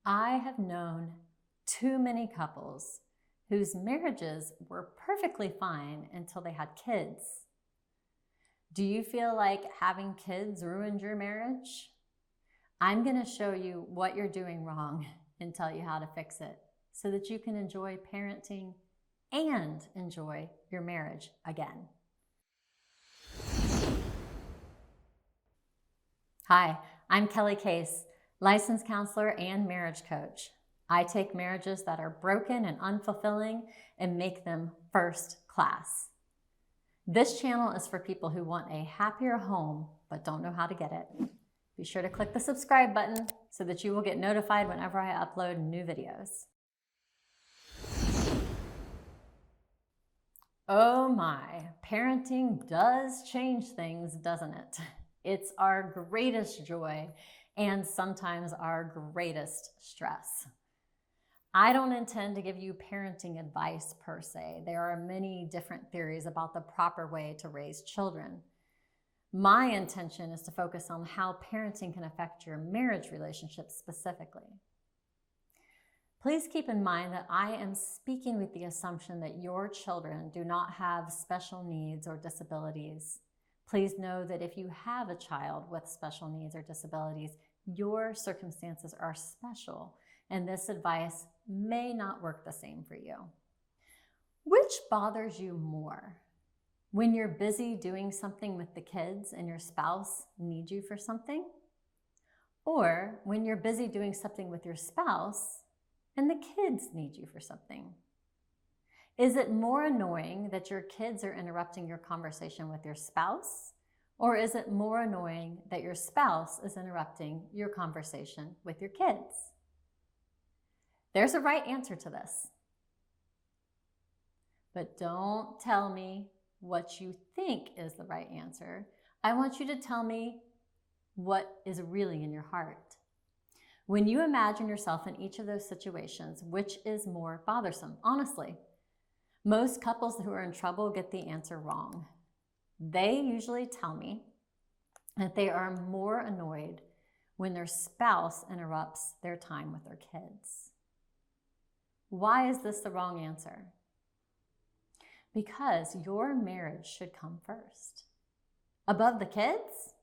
I have known too many couples whose marriages were perfectly fine until they had kids. Do you feel like having kids ruined your marriage? I'm going to show you what you're doing wrong and tell you how to fix it so that you can enjoy parenting and enjoy your marriage again. Hi, I'm Kelly Case, licensed counselor and marriage coach. I take marriages that are broken and unfulfilling and make them first class. This channel is for people who want a happier home but don't know how to get it. Be sure to click the subscribe button so that you will get notified whenever I upload new videos. Oh my, parenting does change things, doesn't it? It's our greatest joy and sometimes our greatest stress. I don't intend to give you parenting advice per se. There are many different theories about the proper way to raise children. My intention is to focus on how parenting can affect your marriage relationship specifically. Please keep in mind that I am speaking with the assumption that your children do not have special needs or disabilities. Please know that if you have a child with special needs or disabilities, your circumstances are special, and this advice may not work the same for you. Which bothers you more? When you're busy doing something with the kids and your spouse needs you for something? Or when you're busy doing something with your spouse and the kids need you for something? Is it more annoying that your kids are interrupting your conversation with your spouse? Or is it more annoying that your spouse is interrupting your conversation with your kids? There's a right answer to this. But don't tell me what you think is the right answer. I want you to tell me what is really in your heart. When you imagine yourself in each of those situations, which is more bothersome? Honestly, most couples who are in trouble get the answer wrong. They usually tell me that they are more annoyed when their spouse interrupts their time with their kids. Why is this the wrong answer? Because your marriage should come first. Above the kids?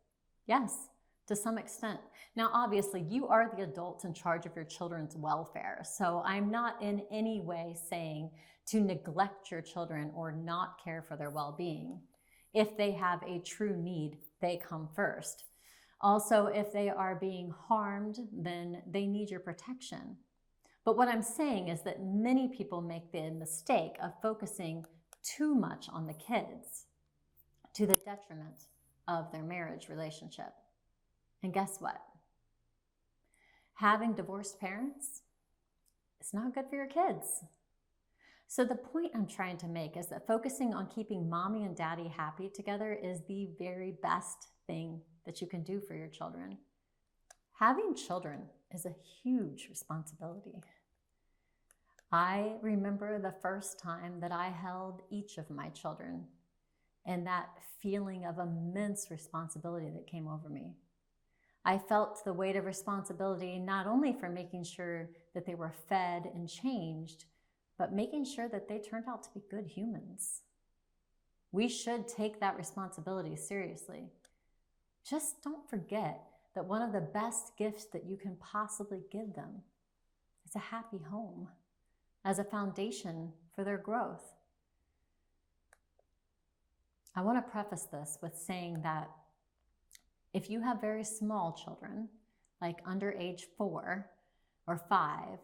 Yes, to some extent. Now, obviously, you are the adults in charge of your children's welfare, so I'm not in any way saying to neglect your children or not care for their well-being. If they have a true need, they come first. Also, if they are being harmed, then they need your protection. But what I'm saying is that many people make the mistake of focusing too much on the kids to the detriment of their marriage relationship. And guess what? Having divorced parents is not good for your kids. So the point I'm trying to make is that focusing on keeping mommy and daddy happy together is the very best thing that you can do for your children. Having children is a huge responsibility. I remember the first time that I held each of my children and that feeling of immense responsibility that came over me. I felt the weight of responsibility not only for making sure that they were fed and changed, but making sure that they turned out to be good humans. We should take that responsibility seriously. Just don't forget that one of the best gifts that you can possibly give them is a happy home as a foundation for their growth. I want to preface this with saying that if you have very small children, like under age 4 or 5,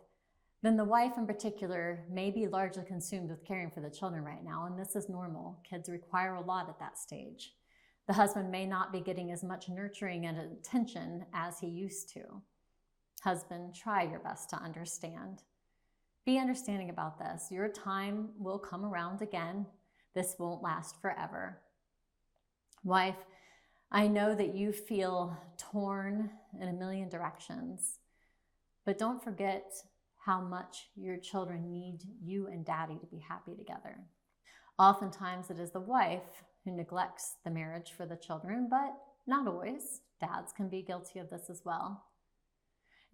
then the wife in particular may be largely consumed with caring for the children right now, and this is normal. Kids require a lot at that stage. The husband may not be getting as much nurturing and attention as he used to. Husband, try your best to understand. Be understanding about this. Your time will come around again. This won't last forever. Wife, I know that you feel torn in a million directions, but don't forget how much your children need you and daddy to be happy together. Oftentimes it is the wife who neglects the marriage for the children, but not always. Dads can be guilty of this as well.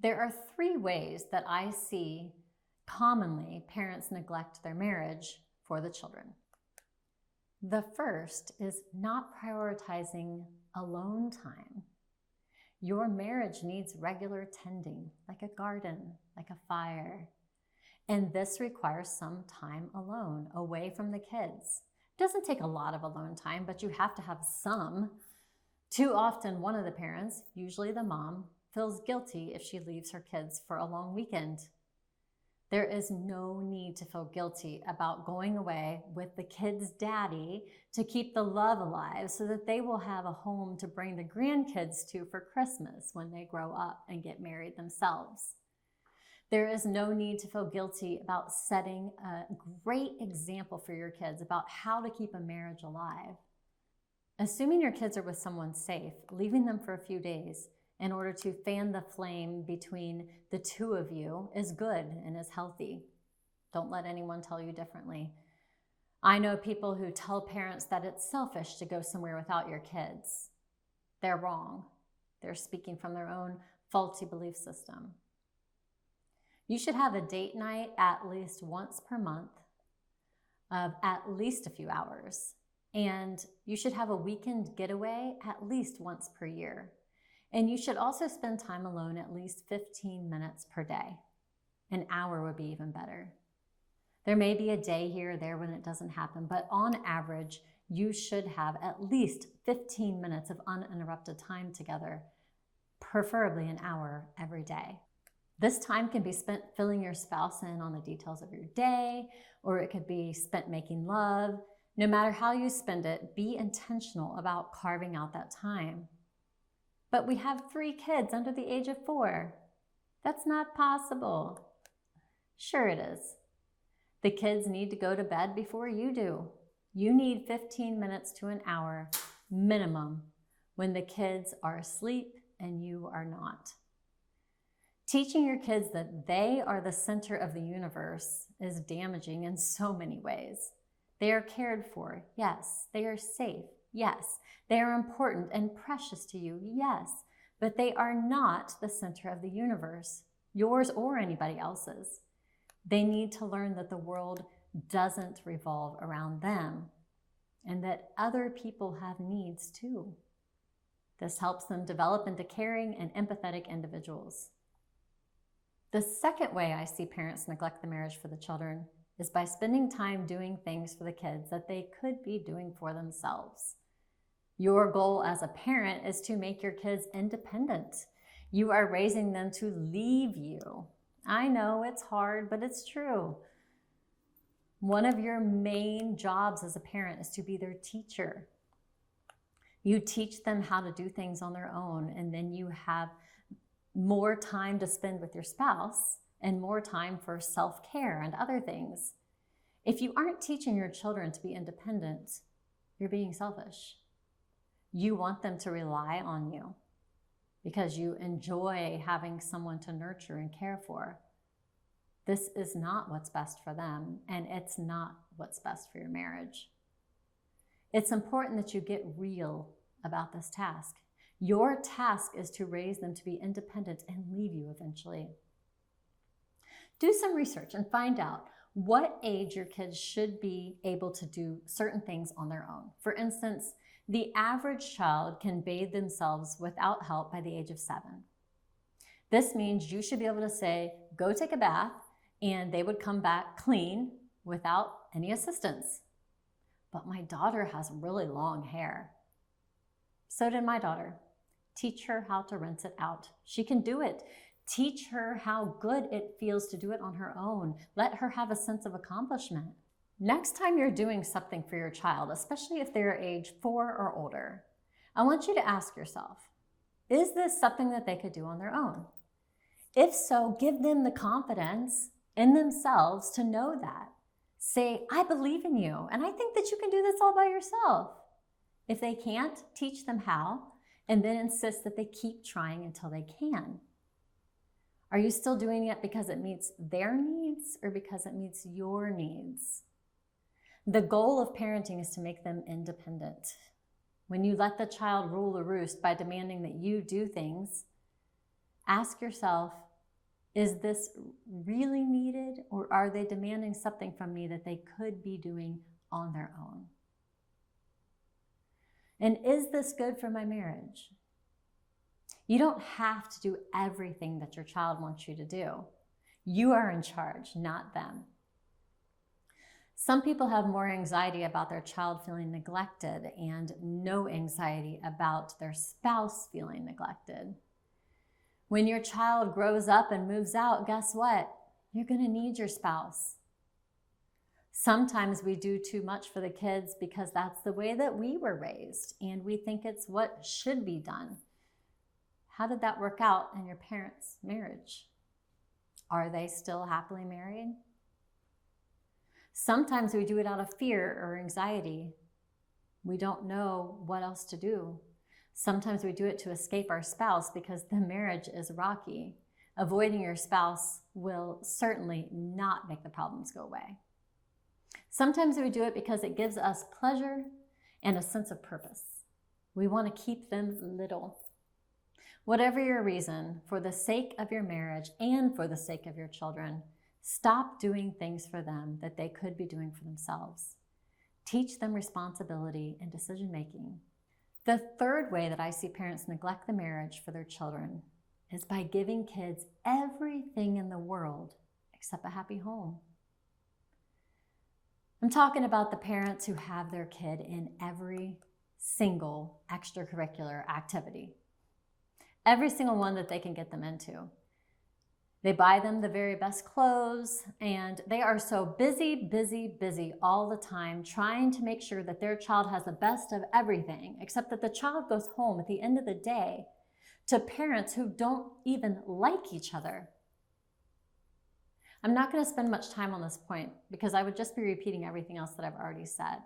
There are 3 ways that I see commonly parents neglect their marriage for the children. The first is not prioritizing alone time. Your marriage needs regular tending, like a garden, like a fire. And this requires some time alone, away from the kids. It doesn't take a lot of alone time, but you have to have some. Too often, one of the parents, usually the mom, feels guilty if she leaves her kids for a long weekend. There is no need to feel guilty about going away with the kids' daddy to keep the love alive so that they will have a home to bring the grandkids to for Christmas when they grow up and get married themselves. There is no need to feel guilty about setting a great example for your kids about how to keep a marriage alive. Assuming your kids are with someone safe, leaving them for a few days in order to fan the flame between the 2 of you is good and is healthy. Don't let anyone tell you differently. I know people who tell parents that it's selfish to go somewhere without your kids. They're wrong. They're speaking from their own faulty belief system. You should have a date night at least once per month of at least a few hours. And you should have a weekend getaway at least once per year. And you should also spend time alone at least 15 minutes per day. An hour would be even better. There may be a day here or there when it doesn't happen, but on average, you should have at least 15 minutes of uninterrupted time together, preferably an hour every day. This time can be spent filling your spouse in on the details of your day, or it could be spent making love. No matter how you spend it, be intentional about carving out that time. But we have 3 kids under the age of 4. That's not possible. Sure it is. The kids need to go to bed before you do. You need 15 minutes to an hour minimum when the kids are asleep and you are not. Teaching your kids that they are the center of the universe is damaging in so many ways. They are cared for, yes. They are safe, yes. They are important and precious to you, yes. But they are not the center of the universe, yours or anybody else's. They need to learn that the world doesn't revolve around them and that other people have needs too. This helps them develop into caring and empathetic individuals. The second way I see parents neglect the marriage for the children is by spending time doing things for the kids that they could be doing for themselves. Your goal as a parent is to make your kids independent. You are raising them to leave you. I know it's hard, but it's true. One of your main jobs as a parent is to be their teacher. You teach them how to do things on their own, and then you have more time to spend with your spouse and more time for self-care and other things. If you aren't teaching your children to be independent, you're being selfish. You want them to rely on you because you enjoy having someone to nurture and care for. This is not what's best for them, and it's not what's best for your marriage. It's important that you get real about this task. Your task is to raise them to be independent and leave you eventually. Do some research and find out what age your kids should be able to do certain things on their own. For instance, the average child can bathe themselves without help by the age of 7. This means you should be able to say, go take a bath, and they would come back clean without any assistance. But my daughter has really long hair. So did my daughter. Teach her how to rinse it out. She can do it. Teach her how good it feels to do it on her own. Let her have a sense of accomplishment. Next time you're doing something for your child, especially if they're age 4 or older, I want you to ask yourself, is this something that they could do on their own? If so, give them the confidence in themselves to know that. Say, I believe in you, and I think that you can do this all by yourself. If they can't, teach them how, and then insist that they keep trying until they can. Are you still doing it because it meets their needs or because it meets your needs? The goal of parenting is to make them independent. When you let the child rule the roost by demanding that you do things, ask yourself, Is this really needed, or are they demanding something from me that they could be doing on their own? And is this good for my marriage? You don't have to do everything that your child wants you to do. You are in charge, not them. Some people have more anxiety about their child feeling neglected and no anxiety about their spouse feeling neglected. When your child grows up and moves out, guess what? You're going to need your spouse. Sometimes we do too much for the kids because that's the way that we were raised, and we think it's what should be done. How did that work out in your parents' marriage? Are they still happily married? Sometimes we do it out of fear or anxiety. We don't know what else to do. Sometimes we do it to escape our spouse because the marriage is rocky. Avoiding your spouse will certainly not make the problems go away. Sometimes we do it because it gives us pleasure and a sense of purpose. We want to keep them little. Whatever your reason, for the sake of your marriage and for the sake of your children, stop doing things for them that they could be doing for themselves. Teach them responsibility and decision-making. The third way that I see parents neglect the marriage for their children is by giving kids everything in the world except a happy home. I'm talking about the parents who have their kid in every single extracurricular activity. Every single one that they can get them into. They buy them the very best clothes, and they are so busy all the time trying to make sure that their child has the best of everything, except that the child goes home at the end of the day to parents who don't even like each other. I'm not going to spend much time on this point because I would just be repeating everything else that I've already said.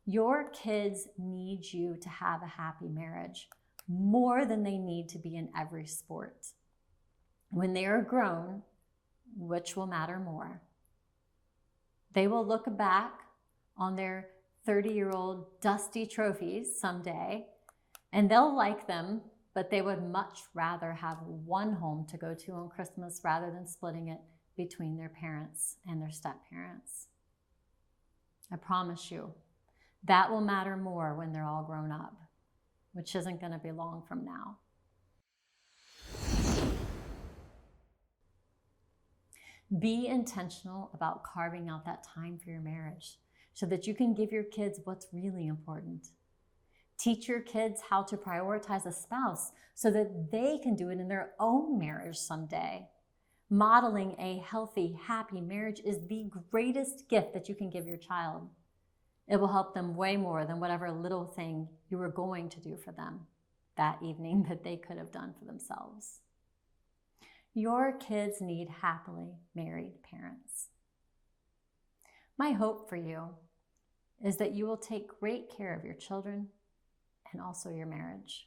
Your kids need you to have a happy marriage more than they need to be in every sport. When they are grown, which will matter more, they will look back on their 30-year-old dusty trophies someday, and they'll like them, but they would much rather have one home to go to on Christmas rather than splitting it between their parents and their step-parents. I promise you, that will matter more when they're all grown up, which isn't going to be long from now. Be intentional about carving out that time for your marriage so that you can give your kids what's really important. Teach your kids how to prioritize a spouse so that they can do it in their own marriage someday. Modeling a healthy, happy marriage is the greatest gift that you can give your child. It will help them way more than whatever little thing you were going to do for them that evening that they could have done for themselves. Your kids need happily married parents. My hope for you is that you will take great care of your children and also your marriage.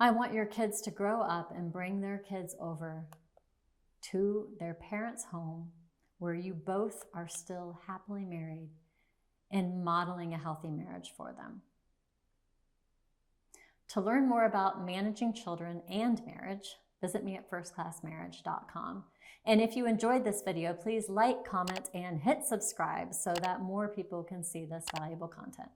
I want your kids to grow up and bring their kids over to their parents' home where you both are still happily married and modeling a healthy marriage for them. To learn more about managing children and marriage, visit me at firstclassmarriage.com. And if you enjoyed this video, please like, comment, and hit subscribe so that more people can see this valuable content.